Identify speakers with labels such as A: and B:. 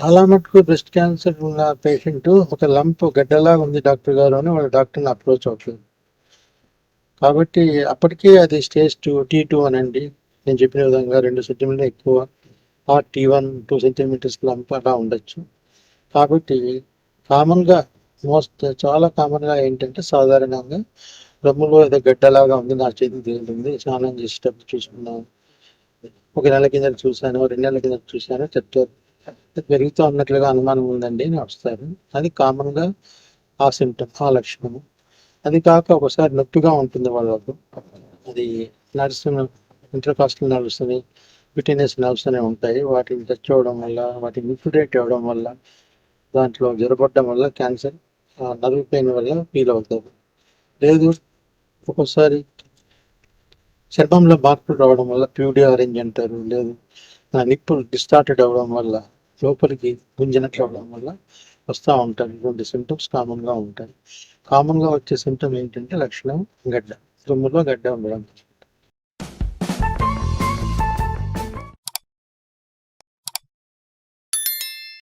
A: చాలా మటుకు breast cancer ఉన్న పేషెంట్ ఒక లంప్ గడ్డలాగా ఉంది డాక్టర్ గారు అని వాళ్ళ డాక్టర్ని అప్రోచ్ అవుతుంది. కాబట్టి అప్పటికే అది స్టేజ్ 2 T2 అనండి. నేను చెప్పిన విధంగా 2 సెంటీమీటర్ ఎక్కువ, T1 2 సెంటీమీటర్స్ లంప్ అలా ఉండొచ్చు. కాబట్టి కామన్గా చాలా కామన్గా ఏంటంటే సాధారణంగా రొమ్ములో ఏదో గడ్డలాగా ఉంది, నా చేతికి తేలుతుంది, స్నానం చేసేటప్పుడు చూసుకున్నాను, ఒక నెల కింద చూశాను, 2 నెలల కింద చూశాను చెప్తారు. పెరుగుతూ ఉన్నట్లుగా అనుమానం ఉందండి అని వస్తారు. అది కామన్గా ఆ సిమ్టమ్, ఆ లక్షణము. అది కాక ఒకసారి నొప్పిగా ఉంటుంది వాళ్ళకు. అది నడుస్తున్న ఇంటర్కాస్టల్ నర్వ్స్ అని, క్యూటేనియస్ నర్వ్స్ అనేవి ఉంటాయి. వాటిని టచ్ అవ్వడం వల్ల, వాటిని ఇన్ఫ్యూడేట్ అవ్వడం వల్ల, దాంట్లో జ్వరపడడం వల్ల క్యాన్సర్ నర్వ్ పెయిన్ వల్ల ఫీల్ అవుతారు. లేదు ఒక్కోసారి చర్మంలో మార్పులు రావడం వల్ల ప్యూడి ఆరెంజ్ అంటారు. లేదు నిప్పులు డిస్టార్టెడ్ అవ్వడం వల్ల, లోపలికి గుంజినట్లు అవ్వడం వల్ల వస్తూ ఉంటాయి. ఇటువంటి సిమ్టమ్స్ కామన్గా ఉంటాయి. కామన్గా వచ్చే సిమ్టమ్ ఏంటంటే లక్షణం గడ్డ, రొమ్ములో గడ్డ ఉండడం.